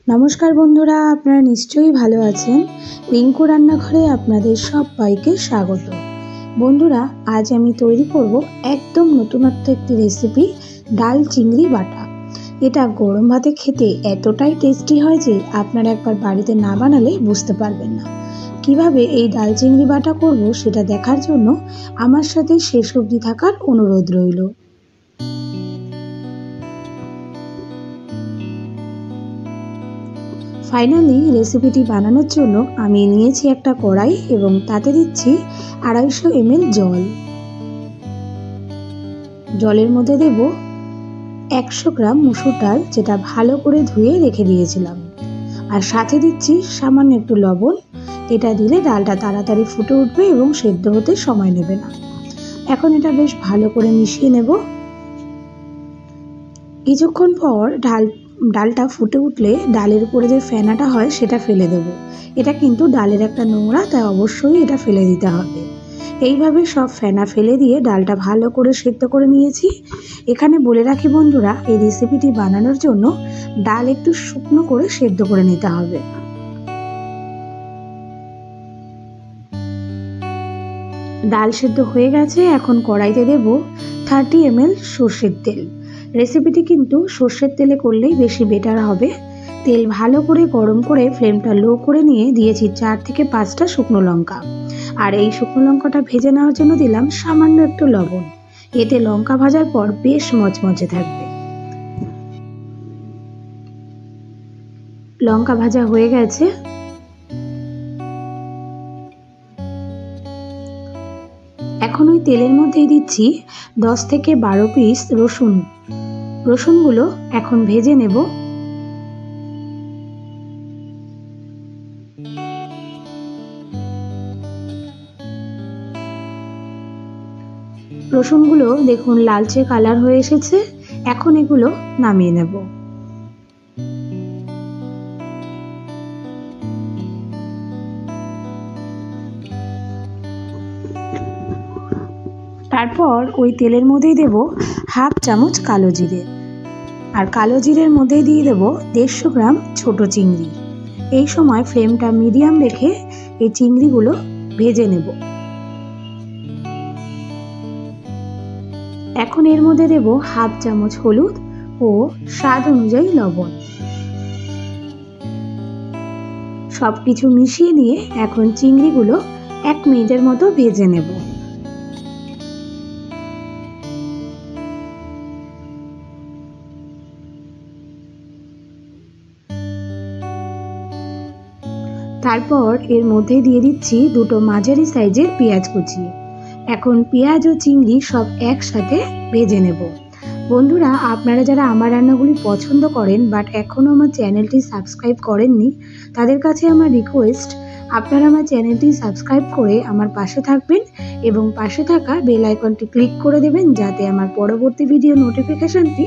নমস্কার বন্ধুরা, আপনারা নিশ্চয়ই ভালো আছেন। রিঙ্কু রান্নাঘরে আপনাদের সবাইকে স্বাগত। বন্ধুরা, আজ আমি তৈরি করব একদম নতুনত্ব একটি রেসিপি, ডাল চিংড়ি বাটা। এটা গরম ভাতে খেতে এতটাই টেস্টি হয় যে আপনারা একবার বাড়িতে না বানালে বুঝতে পারবেন না। কিভাবে এই ডাল চিংড়ি বাটা করব সেটা দেখার জন্য আমার সাথে শেষ অবধি থাকার অনুরোধ রইল। ফাইনালি রেসিপিটি বানানোর জন্য আমি নিয়েছি একটা কড়াই এবং তাতে দিচ্ছি 250 ml জল। জলের মধ্যে দেব 100 গ্রাম মুসুর ডাল, যেটা ভালো করে ধুয়ে রেখে দিয়েছিলাম, আর সাথে দিচ্ছি সামান্য একটু লবণ। এটা দিলে ডালটা তাড়াতাড়ি ফুটে উঠবে এবং সেদ্ধ হতে সময় নেবে না। এখন এটা বেশ ভালো করে মিশিয়ে নেব। কিছুক্ষণ পর ডালটা ফুটে উঠলে ডালের উপরে যে ফেনাটা হয় সেটা ফেলে দেবো। এটা কিন্তু ডালের একটা নোংরা, তাই অবশ্যই এটা ফেলে দিতে হবে। এইভাবে সব ফেনা ফেলে দিয়ে ডালটা ভালো করে সেদ্ধ করে নিয়েছি। এখানে বলে রাখি বন্ধুরা, এই রেসিপিটি বানানোর জন্য ডাল একটু শুকনো করে সেদ্ধ করে নিতে হবে। ডাল সেদ্ধ হয়ে গেছে। এখন কড়াইতে দেব 30 ml সর্ষের তেল। রেসিপিটি কিন্তু সর্ষের তেলে করলেই বেশি বেটার হবে। তেল ভালো করে গরম করে ফ্লেমটা লো করে নিয়ে দিয়েছি 4 থেকে 5টা শুকনো লঙ্কা, আর এই শুকনো লঙ্কাটা ভেজে নেওয়ার জন্য দিলাম সামান্য একটু লবণ। এতে লঙ্কা ভাজার পর বেশ মচমচে থাকবে। লঙ্কা ভাজা হয়ে গেছে। এখন ওই তেলের মধ্যেই দিচ্ছি 10 থেকে 12 পিস রসুন। রসুনগুলো এখন ভেজে নেব। রসুনগুলো দেখুন লালচে কালার হয়ে এসেছে। এখন এগুলো নামিয়ে নেব। তারপর ওই তেলের মধ্যেই দেব হাফ চামচ কালো জিরে, আর কালো জিরের মধ্যেই দিয়ে দেব 150 গ্রাম ছোট চিংড়ি। এই সময় ফ্লেমটা মিডিয়াম রেখে এই চিংড়িগুলো ভেজে নেব। এখন এর মধ্যে দেব হাফ চামচ হলুদ ও স্বাদ অনুযায়ী লবণ। সবকিছু মিশিয়ে নিয়ে এখন চিংড়িগুলো 1 মিনিটের মতো ভেজে নেব। তারপর এর মধ্যে দিয়ে দিচ্ছি 2টো মাঝারি সাইজের পেঁয়াজ কুচি। এখন পেঁয়াজ ও চিংড়ি সব একসাথে ভেজে নেব। বন্ধুরা, আপনারা যারা আমার রান্নাগুলি পছন্দ করেন বাট এখনও আমার চ্যানেলটি সাবস্ক্রাইব করেননি, তাদের কাছে আমার রিকোয়েস্ট, আপনারা আমার চ্যানেলটি সাবস্ক্রাইব করে আমার পাশে থাকবেন এবং পাশে থাকা বেল আইকনটি ক্লিক করে দেবেন, যাতে আমার পরবর্তী ভিডিও নোটিফিকেশনটি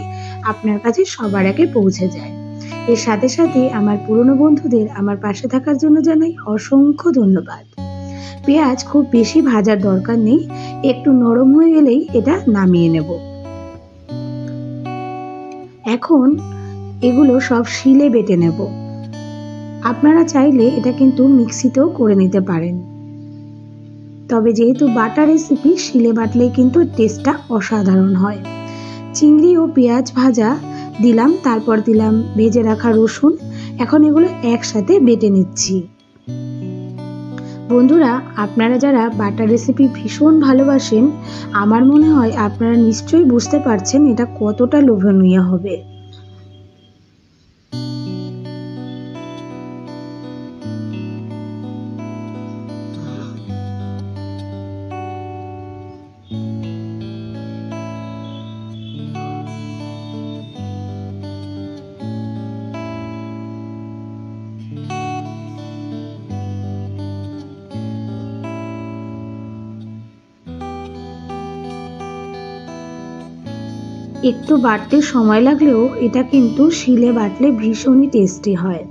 আপনার কাছে সবার আগে পৌঁছে যায়। এর সাথে সাথে আমার পুরনো বন্ধুদের আমার পাশে থাকার জন্য জানাই অসংখ্য ধন্যবাদ। পেঁয়াজ খুব বেশি ভাজার দরকার নেই, একটু নরম হয়ে গেলেই এটা নামিয়ে নেব। এখন এগুলো সব শিলে বেটে নেব। আপনারা চাইলে এটা কিন্তু মিক্সিতেও করে নিতে পারেন, তবে যেহেতু বাটা রেসিপি, শিলে বাটলেই কিন্তু টেস্টটা অসাধারণ হয়। চিংড়ি ও পেঁয়াজ ভাজা দিলাম, তারপর দিলাম ভেজে রাখা রসুন। এখন এগুলো একসাথে বেটে নিচ্ছি। বন্ধুরা, আপনারা যারা বাটা রেসিপি ভীষণ ভালোবাসেন, আমার মনে হয় আপনারা নিশ্চয়ই বুঝতে পারছেন এটা কতটা লোভনীয় হবে। একটু বাটতে সময় লাগলেও এটা কিন্তু শিলে বাটলে ভীষণই টেস্টি হয়।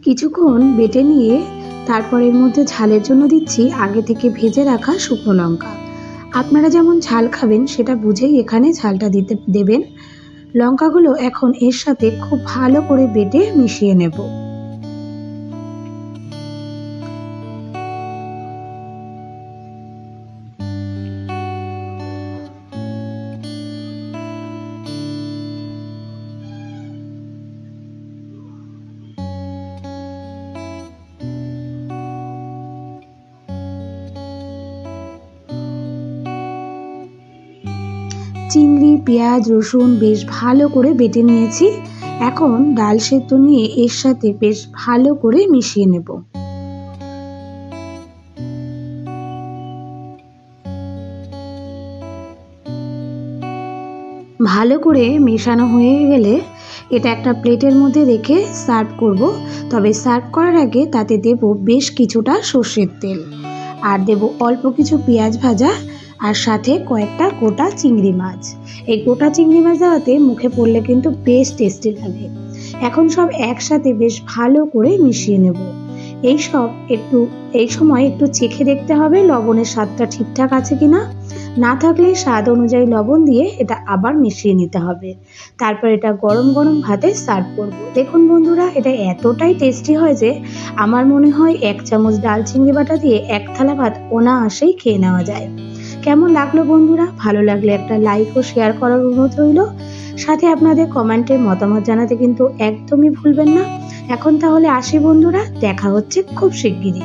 কিছুক্ষণ বেটে নিয়ে তারপর এর মধ্যে ঝালের জন্য দিচ্ছি আগে থেকে ভেজে রাখা শুকনো লঙ্কা। আপনারা যেমন ঝাল খাবেন সেটা বুঝেই এখানে ঝালটা দেবেন। লঙ্কাগুলো এখন এর সাথে খুব ভালো করে বেটে মিশিয়ে নেব। চিংড়ি, পেঁয়াজ, রসুন বেশ ভালো করে বেটে নিয়েছি। এখন ডাল সেদ্ধ নিয়ে এর সাথে বেশ ভালো করে মিশিয়ে নেব। ভালো করে মেশানো হয়ে গেলে এটা একটা প্লেটের মধ্যে রেখে সার্ভ করব। তবে সার্ভ করার আগে তাতে দেব বেশ কিছুটা সর্ষের তেল, আর দেব অল্প কিছু পেঁয়াজ ভাজা, আর সাথে কয়েকটা গোটা চিংড়ি মাছ। এই গোটা চিংড়ি মাছ দেওয়াতে মুখে পড়লে কিন্তু বেশ টেস্টি লাগে। এখন সব একসাথে বেশ ভালো করে মিশিয়ে নেব। এই সময় একটু চেখে দেখতে হবে লবণের স্বাদটা ঠিকঠাক আছে কিনা। না থাকলে স্বাদ অনুযায়ী লবণ দিয়ে এটা আবার মিশিয়ে নিতে হবে। তারপর এটা গরম গরম ভাতে সার্ভ করব। দেখুন বন্ধুরা, এটা এতটাই টেস্টি হয় যে আমার মনে হয় 1 চামচ ডাল চিংড়ি বাটা দিয়ে 1 থালা ভাত অনায়াসেই খেয়ে নেওয়া যায়। কেমন লাগলো বন্ধুরা? ভালো লাগলে একটা লাইক ও শেয়ার করার অনুরোধ রইল। সাথে আপনাদের কমেন্টে মতামত জানাতে কিন্তু একদমই ভুলবেন না। এখন তাহলে আসি বন্ধুরা, দেখা হচ্ছে খুব শিগগিরই।